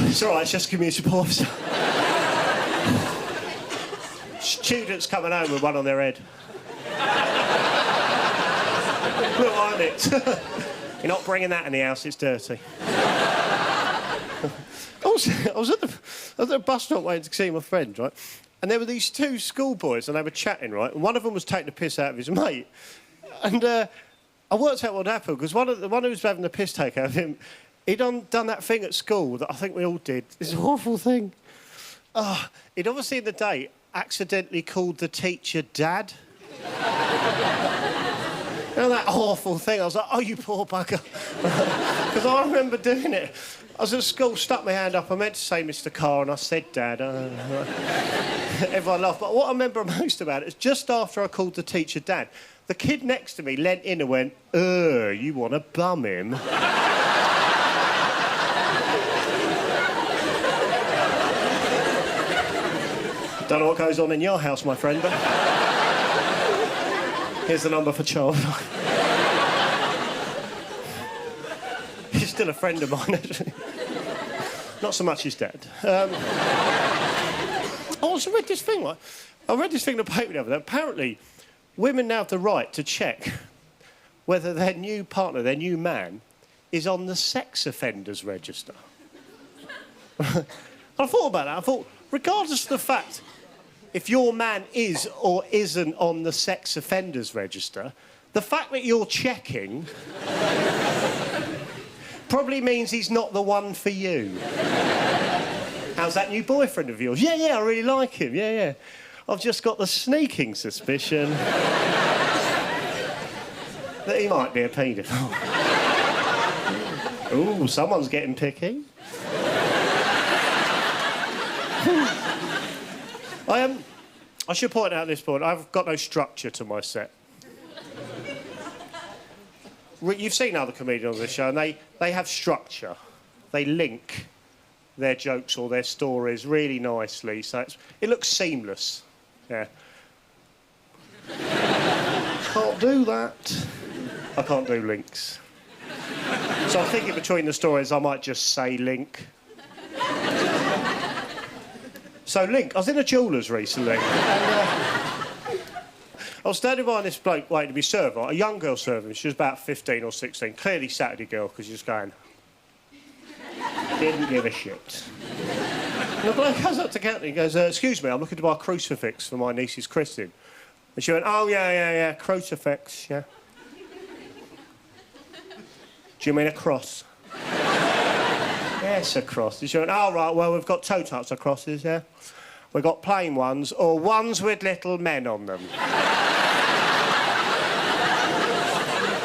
It's all right, it's just community support officer. Students coming home with one on their head. Look on it. You're not bringing that in the house, it's dirty. I was at the bus stop waiting to see my friend, right? And there were these 2 schoolboys, and they were chatting, right? And one of them was taking the piss out of his mate. And I worked out what happened, because the one who was having the piss take out of him, he'd done that thing at school that I think we all did. This awful thing. Oh, he'd obviously in the day accidentally called the teacher Dad. You know that awful thing? I was like, oh, you poor bugger. Because I remember doing it. I was at school, stuck my hand up. I meant to say Mr. Carr, and I said Dad. Everyone laughed. But what I remember most about it is just after I called the teacher Dad, the kid next to me leant in and went, you want to bum him? Don't know what goes on in your house, my friend, but... Here's the number for Charles. still a friend of mine, actually. Not so much his dad. I also read this thing, right? I read this thing in the paper the other day. Apparently, women now have the right to check whether their new partner, their new man, is on the sex offenders register. I thought about that. I thought, regardless of the fact if your man is or isn't on the sex offenders register, the fact that you're checking probably means he's not the one for you. How's that new boyfriend of yours? Yeah, I really like him. Yeah. I've just got the sneaking suspicion that he might be a paedophile. Ooh, someone's getting picky. I should point out at this point, I've got no structure to my set. You've seen other comedians on this show, and they have structure. They link their jokes or their stories really nicely, so it looks seamless. Yeah. Can't do that. I can't do links. So I'm thinking between the stories, I might just say link. So, link. I was in a jeweller's recently, and I was standing behind this bloke waiting to be served, right? A young girl serving. She was about 15 or 16. Clearly Saturday girl, because she was going... Didn't give a shit. And the bloke comes up to counter and goes, excuse me, I'm looking to buy a crucifix for my niece's christening. And she went, oh, yeah, crucifix, yeah. Do you mean a cross? Yes, a cross. And she went, oh, right, well, we've got two types of crosses, yeah? We've got plain ones or ones with little men on them.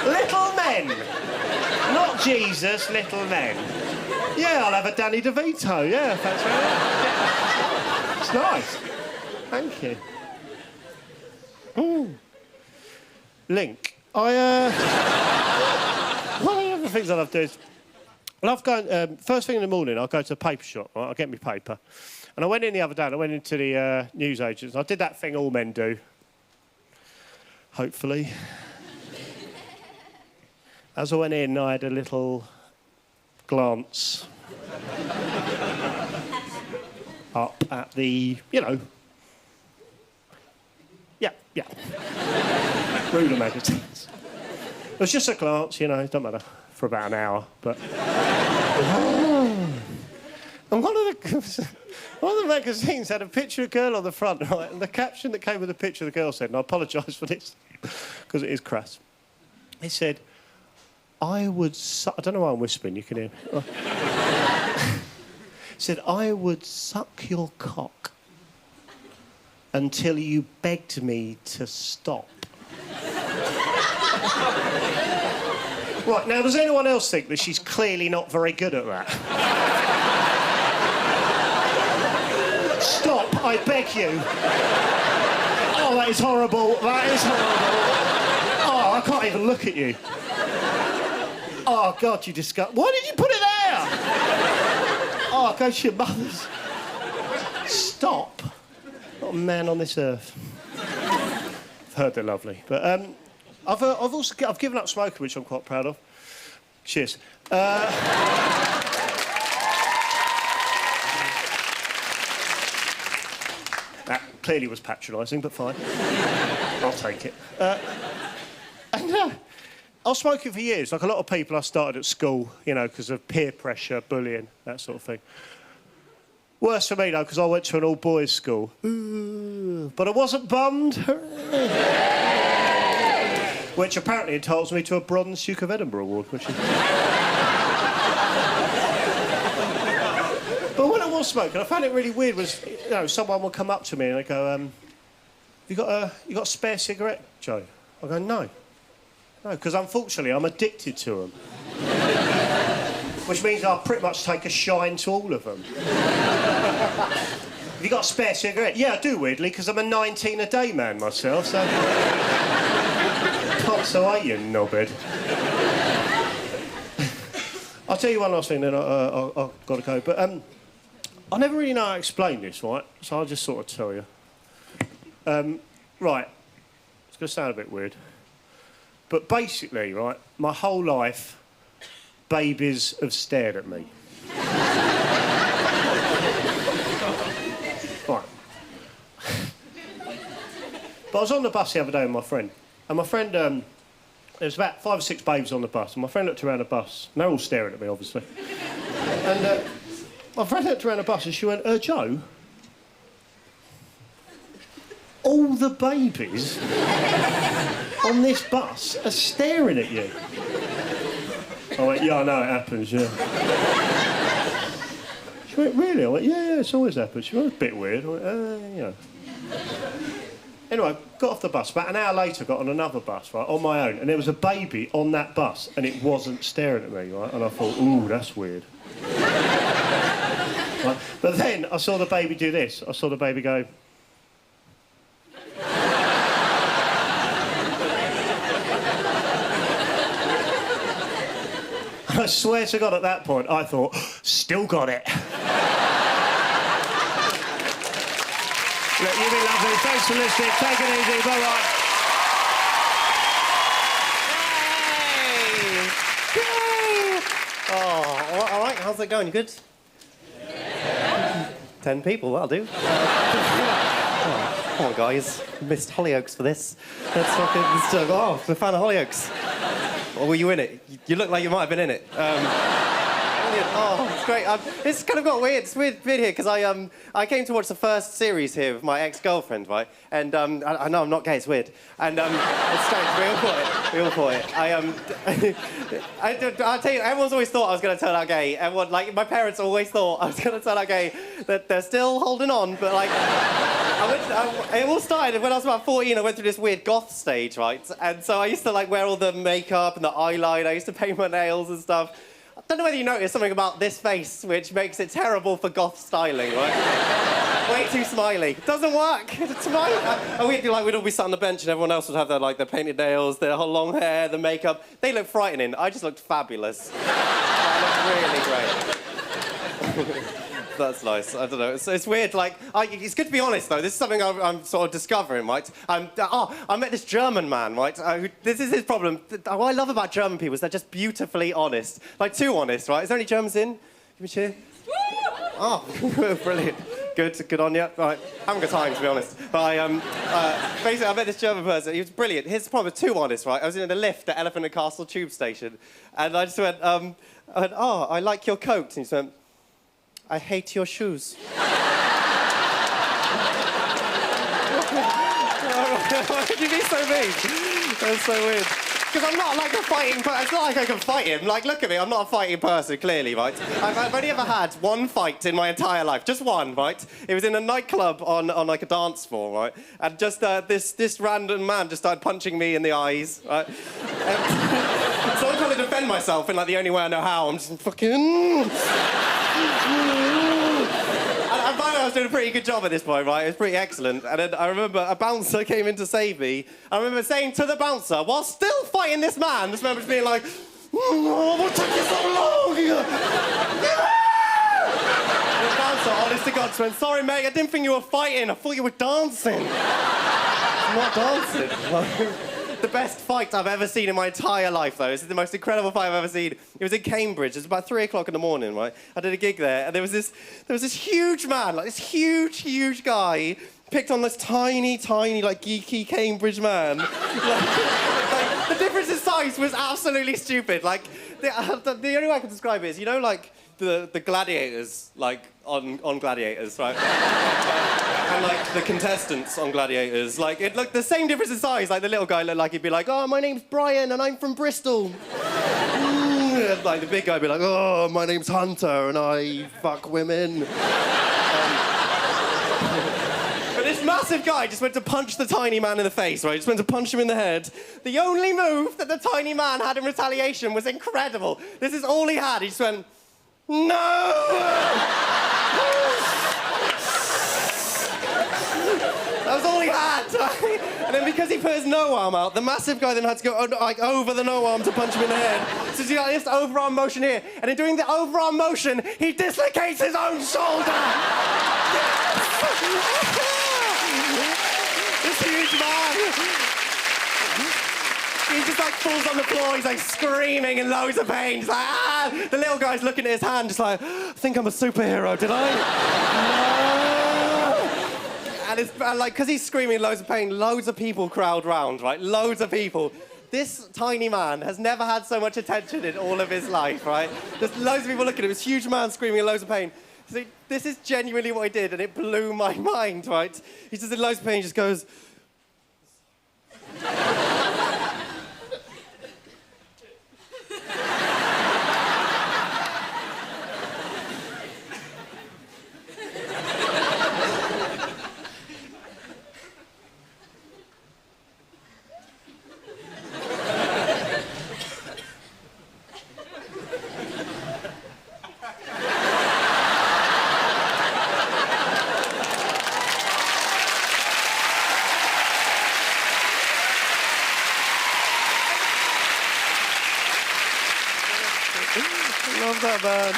Little men! Not Jesus, little men. Yeah, I'll have a Danny DeVito, yeah, if that's right. It's nice. Thank you. Ooh. Link. One of the other things I love doing is... I love going... first thing in the morning, I'll go to the paper shop, right? I'll get my paper. And I went in the other day, and I went into the newsagents. I did that thing all men do. Hopefully. As I went in, I had a little glance up at the, Yeah. Ruler magazines. It was just a glance, it don't matter, for about an hour, but... And one of the magazines had a picture of a girl on the front, right? And the caption that came with the picture of the girl said, and I apologise for this, because it is crass. It said, I don't know why I'm whispering, you can hear me. It said, I would suck your cock until you begged me to stop. Right, now, does anyone else think that she's clearly not very good at that? Stop, I beg you. Oh, that is horrible. That is horrible. Oh, I can't even look at you. Oh, God, you disgust... Why did you put it there? Oh, go to your mother's. Stop. Not a man on this earth. I've heard they're lovely. But I've given up smoking, which I'm quite proud of. Cheers. That clearly was patronising, but fine. I'll take it. I was smoking for years, like a lot of people. I started at school, because of peer pressure, bullying, that sort of thing. Worse for me, though, because I went to an all-boys school. Ooh, but I wasn't bummed. Which apparently entitles me to a Bronze Duke of Edinburgh award, which is... But when I was smoking, I found it really weird was, someone would come up to me and they'd go, you got a spare cigarette, Joe? I go, no. No, because unfortunately I'm addicted to them. Which means I'll pretty much take a shine to all of them. Have you got a spare cigarette? Yeah, I do, weirdly, because I'm a 19-a-day man myself, so... So are you, knobhead? I'll tell you one last thing, then I've got to go. But I never really know how to explain this, right? So I'll just sort of tell you. Right, it's going to sound a bit weird. But basically, right, my whole life, babies have stared at me. Right. But I was on the bus the other day with my friend, and my friend, there was about 5 or 6 babes on the bus, and my friend looked around the bus, and they're all staring at me, obviously. And my friend looked around the bus, and she went, Joe, all the babies on this bus are staring at you. I went, yeah, I know, it happens, yeah. She went, really? I went, yeah, it's always happened. She went, it's a bit weird. I went, you know. Anyway, got off the bus. About an hour later, got on another bus, right, on my own, and there was a baby on that bus, and it wasn't staring at me, right? And I thought, ooh, that's weird. Right? But then I saw the baby do this. I saw the baby go... I swear to God, at that point, I thought, still got it. Look, you've been lovely. Thanks for listening. Take it easy. Bye-bye. Yay! Oh, all right. How's it going? You good? 10 people, that'll do. Oh, come on, guys. Missed Hollyoaks for this. Let's fucking... Oh, I'm a fan of Hollyoaks. Or were you in it? You look like you might have been in it. Oh, it's great. It's kind of got weird. It's weird here because I came to watch the first series here with my ex-girlfriend, right? And I know I'm not gay. It's weird. And it's strange. We all thought it. I'll tell you, everyone's always thought I was going to turn out gay. Everyone, like my parents, always thought I was going to turn out gay. That they're still holding on, but like. It all started when I was about 14. I went through this weird goth stage, right? And so I used to like wear all the makeup and the eyeliner. I used to paint my nails and stuff. I don't know whether you noticed something about this face which makes it terrible for goth styling, right? Way too smiley. It doesn't work. It's smiley. And we'd all be sat on the bench and everyone else would have their painted nails, their whole long hair, the makeup. They looked frightening. I just looked fabulous. I looked really great. That's nice. I don't know. It's weird. Like, it's good to be honest, though. This is something I'm sort of discovering, right? I met this German man, right? This is his problem. What I love about German people is they're just beautifully honest. Like, too honest, right? Is there any Germans in? Give me a cheer. Oh, brilliant. Good on you. Right, having a good time, to be honest. But basically, I met this German person. He was brilliant. His problem was too honest, right? I was in the lift at Elephant and Castle tube station, and I just went, oh, I like your coat. And he just went, I hate your shoes. Why would you be so mean? That's so weird. Because I'm not like a fighting person. It's not like I can fight him. Like, look at me. I'm not a fighting person, clearly, right? I've only ever had one fight in my entire life. Just one, right? It was in a nightclub on like a dance floor, right? And just this random man just started punching me in the eyes, right? So I'm trying to defend myself in like the only way I know how. I'm just fucking... And by the way, I was doing a pretty good job at this point, right? It was pretty excellent. And then I remember a bouncer came in to save me. I remember saying to the bouncer, while still fighting this man, this man was being like, oh, what took you so long? And the bouncer, honest to God, went, sorry, mate, I didn't think you were fighting. I thought you were dancing. I'm not dancing. The best fight I've ever seen in my entire life, though. This is the most incredible fight I've ever seen. It was in Cambridge. It was about 3 o'clock in the morning, right? I did a gig there, and there was this huge man, like this huge guy, picked on this tiny, like geeky Cambridge man. like the difference in size was absolutely stupid. Like the only way I can describe it is, you know, like the gladiators, like on Gladiators, right? And like the contestants on Gladiators, like it looked the same difference in size. Like the little guy looked like he'd be like, "Oh, my name's Brian and I'm from Bristol." And, like the big guy would be like, "Oh, my name's Hunter and I fuck women." But this massive guy just went to punch the tiny man in the face, right? Just went to punch him in the head. The only move that the tiny man had in retaliation was incredible. This is all he had. He just went, "No!" That was all he had. And then because he put his no arm out, the massive guy then had to go like over the no arm to punch him in the head. So he got this overarm motion here. And in doing the overarm motion, he dislocates his own shoulder. This huge man. he just like falls on the floor, he's like screaming in loads of pain. He's like, ah! The little guy's looking at his hand, just like, I think I'm a superhero, did I? No! And like, because he's screaming in loads of pain, loads of people crowd round, right? Loads of people. This tiny man has never had so much attention in all of his life, right? There's loads of people looking at him, this huge man screaming in loads of pain. So this is genuinely what he did, and it blew my mind, right? He's just in loads of pain, he just goes... Love that, man.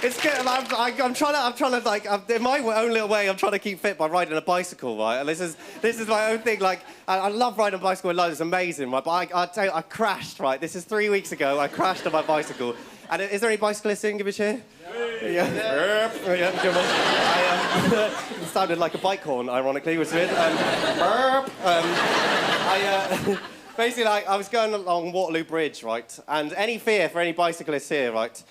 It's good. I'm trying to like, in my own little way, I'm trying to keep fit by riding a bicycle, right? And this is my own thing. Like, I love riding a bicycle in London. It's amazing, right? But I tell you, I crashed, right? This is 3 weeks ago. I crashed on my bicycle. And is there any bicyclists in? Give a cheer. Yeah. Come on. It sounded like a bike horn, ironically, which is weird. Basically, like, I was going along Waterloo Bridge, right? And any fear for any bicyclists here, right,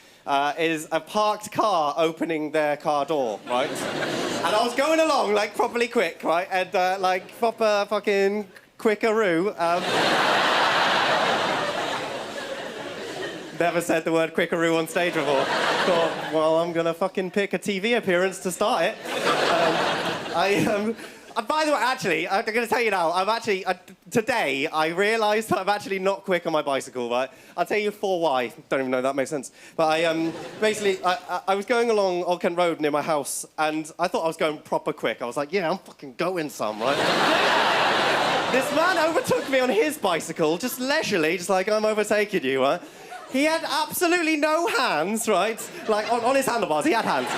is a parked car opening their car door, right? And I was going along, like, properly quick, right? And, like, proper fucking quickaroo. Never said the word quickaroo on stage before. Thought, well, I'm gonna fucking pick a TV appearance to start it. By the way, actually, I'm going to tell you now, today, I realised that I'm actually not quick on my bicycle, right? I'll tell you for why. Don't even know if that makes sense. But I was going along Old Kent Road near my house, and I thought I was going proper quick. I was like, yeah, I'm fucking going some, right? This man overtook me on his bicycle, just leisurely, just like, I'm overtaking you, right? He had absolutely no hands, right? Like, on his handlebars, he had hands.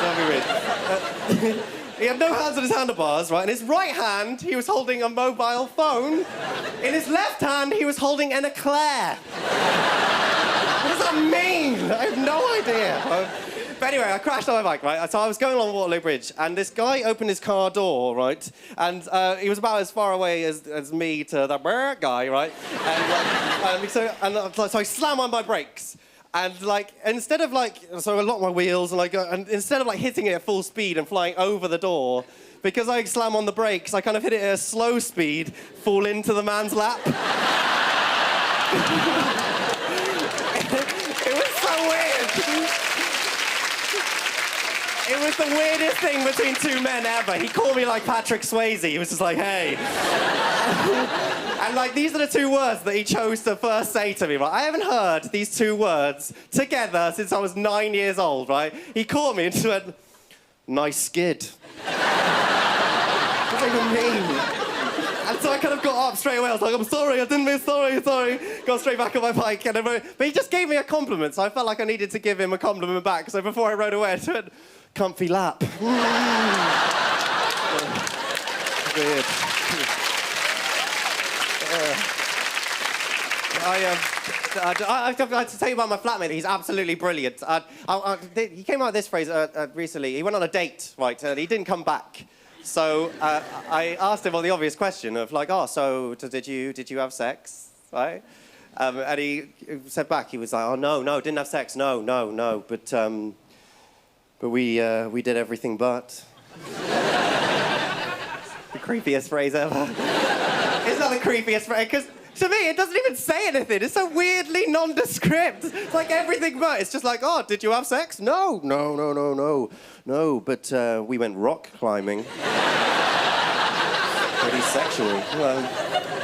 That'd be weird. He had no hands on his handlebars, right? In his right hand, he was holding a mobile phone. In his left hand, he was holding an eclair. What does that mean? I have no idea. But anyway, I crashed on my bike, right? So I was going along Waterloo Bridge, and this guy opened his car door, right? And he was about as far away as me to the guy, right? And, so I slam on my brakes. And like, instead of like, so I lock my wheels and and instead of like hitting it at full speed and flying over the door, because I slam on the brakes, I kind of hit it at a slow speed, fall into the man's lap. It was so weird. It was the weirdest thing between two men ever. He called me like Patrick Swayze. He was just like, hey. And like, these are the two words that he chose to first say to me, right? I haven't heard these two words together since I was 9 years old, right? He caught me and just went, nice skid. What does that even mean? And so I kind of got up straight away. I was like, I'm sorry, I didn't mean sorry. Got straight back on my bike. But he just gave me a compliment, so I felt like I needed to give him a compliment back. So before I rode away, I said, comfy lap. Weird. I have to tell you about my flatmate. He's absolutely brilliant. He came out with this phrase recently. He went on a date, right, and he didn't come back. So I asked him the obvious question of like, oh, so did you have sex, right? And he said back, he was like, oh no, didn't have sex, no, but we did everything but. The creepiest phrase ever. It's not the creepiest phrase, because to me, it doesn't even say anything. It's so weirdly nondescript. It's like everything but. It's just like, oh, did you have sex? No, but we went rock climbing. Pretty sexual.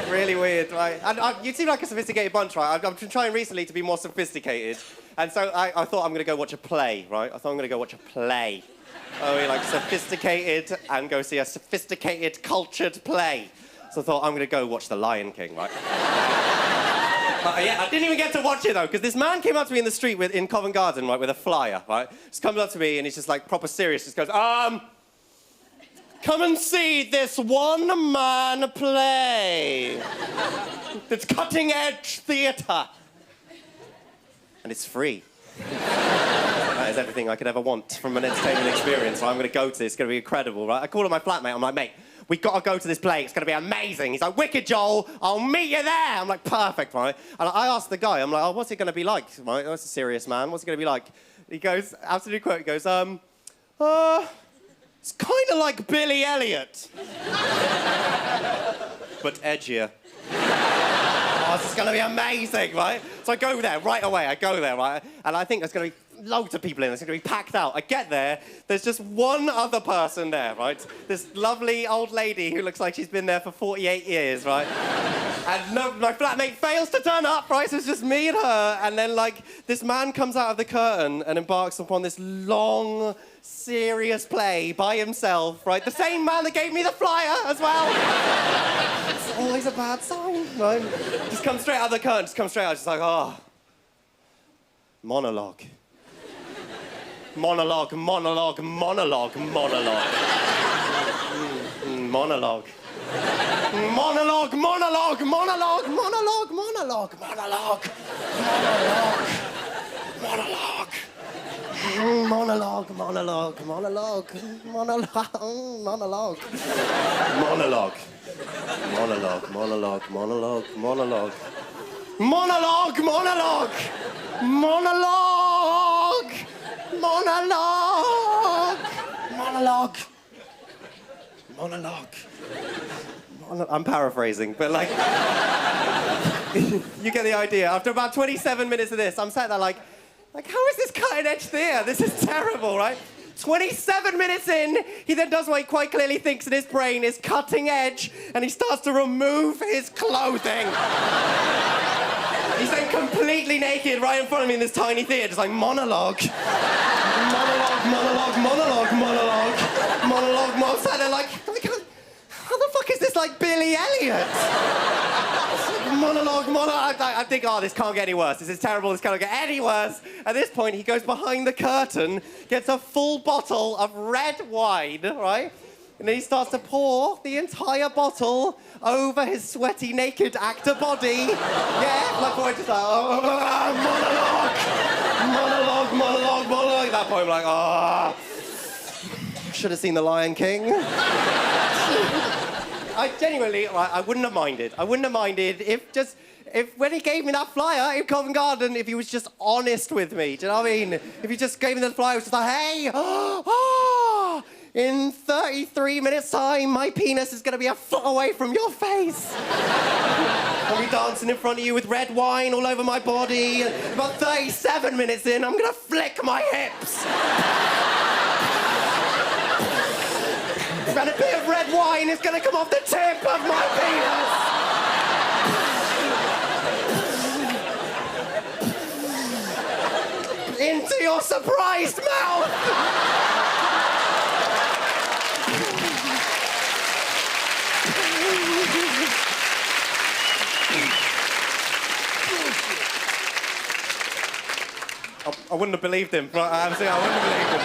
Really weird, right? And you seem like a sophisticated bunch, right? I've been trying recently to be more sophisticated. And so I thought I'm going to go watch a play, right? I thought I'm going to go watch a play. Oh, you're like sophisticated and go see a sophisticated, cultured play. So I thought, I'm going to go watch The Lion King, right? But yeah, I didn't even get to watch it, though, because this man came up to me in the street in Covent Garden, right, with a flyer, right? Just comes up to me and he's just like proper serious, just goes, come and see this one-man play. It's cutting-edge theatre. And it's free. That is everything I could ever want from an entertainment experience. Right? I'm going to go to this. It's going to be incredible, right? I call up my flatmate. I'm like, mate, we got to go to this play. It's going to be amazing. He's like, wicked, Joel. I'll meet you there. I'm like, perfect, right? And I asked the guy, I'm like, oh, what's it going to be like? Right? That's a serious man. What's it going to be like? He goes, absolute quote, he goes, it's kind of like Billy Elliot. But edgier. Oh, this is going to be amazing, right? So I go there right away. Right? And I think there's going to be loads of people in. It's going to be packed out. I get there. There's just one other person there, right? This lovely old lady who looks like she's been there for 48 years, right? And no, my flatmate fails to turn up, right? So it's just me and her. And then, like, this man comes out of the curtain and embarks upon this long, serious play by himself, right? The same man that gave me the flyer as well. It's always a bad sign, right? Just comes straight out of the curtain, just like, oh. Monologue. Monologue. Monologue. Monologue. Monologue. Monologue. Monologue. Monologue. Monologue. Monologue. Monologue. Monologue. Monologue. Monologue, monologue, monologue, monologue, monologue. Monologue. Monologue, monologue, monologue, monologue. Monologue, monologue. Monologue. Monologue. Monologue. Monologue. I'm paraphrasing, but like, you get the idea. After about 27 minutes of this, I'm sat there like, how is this cutting-edge theatre? This is terrible, right? 27 minutes in, he then does what he quite clearly thinks in his brain is cutting edge, and he starts to remove his clothing. He's then completely naked right in front of me in this tiny theatre, just like monologue. Monologue, monologue, monologue, monologue. Monologue, monologue. So they're like, how the fuck is this like Billy Elliot? Monologue, monologue. I think, oh, this can't get any worse. This is terrible. This cannot get any worse. At this point, he goes behind the curtain, gets a full bottle of red wine, right? And then he starts to pour the entire bottle over his sweaty, naked actor body. Yeah, like we're just like, oh, monologue. Monologue, monologue, monologue. At that point, I'm like, oh, should have seen The Lion King. I genuinely, I wouldn't have minded. I wouldn't have minded if when he gave me that flyer in Covent Garden, if he was just honest with me. Do you know what I mean? If he just gave me the flyer, it was just like, hey, in 33 minutes' time, my penis is going to be a foot away from your face. I'll be dancing in front of you with red wine all over my body. And about 37 minutes in, I'm going to flick my hips. And a bit of red wine is going to come off the tip of my penis. Into your surprised mouth. I wouldn't have believed him. I wouldn't have believed him.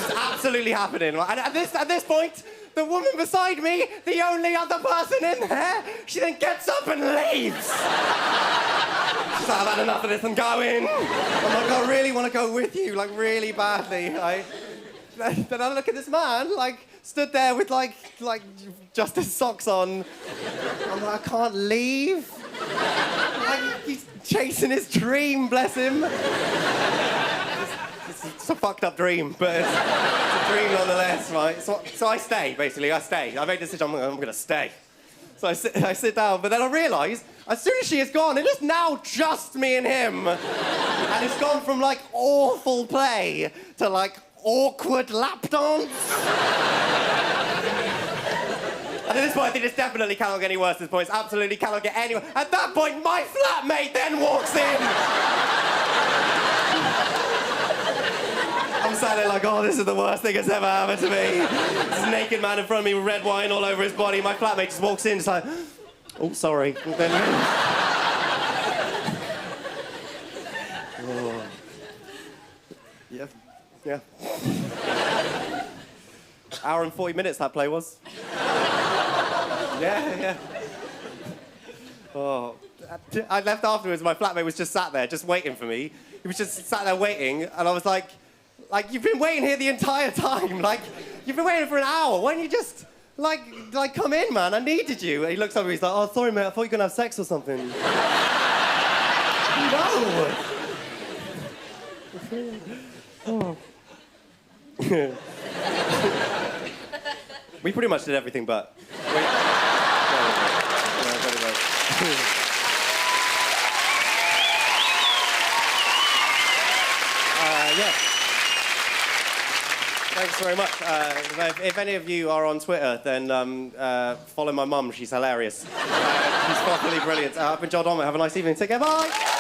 It's absolutely happening. And at this point, the woman beside me, the only other person in there, she then gets up and leaves. She's like, I've had enough of this, I'm going. I'm like, I really want to go with you, like, really badly. Then I look at this man, like, stood there with, like, just his socks on. I'm like, I can't leave. Like, he's chasing his dream, bless him. It's a fucked up dream, but it's a dream nonetheless, right? So I stay, basically. I made the decision, I'm going to stay. So I sit down, but then I realise, as soon as she is gone, it is now just me and him. And it's gone from, like, awful play to, like, awkward lap dance. And at this point, I think this definitely cannot get any worse at this point. It's absolutely cannot get any worse. At that point, my flatmate then walks in. I'm sat there like, oh, this is the worst thing that's ever happened to me. This naked man in front of me with red wine all over his body. My flatmate just walks in, just like, oh, sorry. And then, oh. Yeah. Hour and 40 minutes that play was. Yeah. Oh. I left afterwards, my flatmate was just sat there, just waiting for me. He was just sat there waiting, and I was like, you've been waiting here the entire time. Like, you've been waiting for an hour. Why don't you just, like, come in, man? I needed you. And he looks over, he's like, oh, sorry, mate, I thought you were going to have sex or something. No. We pretty much did everything but. Yeah. Thanks very much. If any of you are on Twitter, then follow my mum. She's hilarious. She's properly brilliant. I've been Joel Dommett. Have a nice evening. Take care. Bye.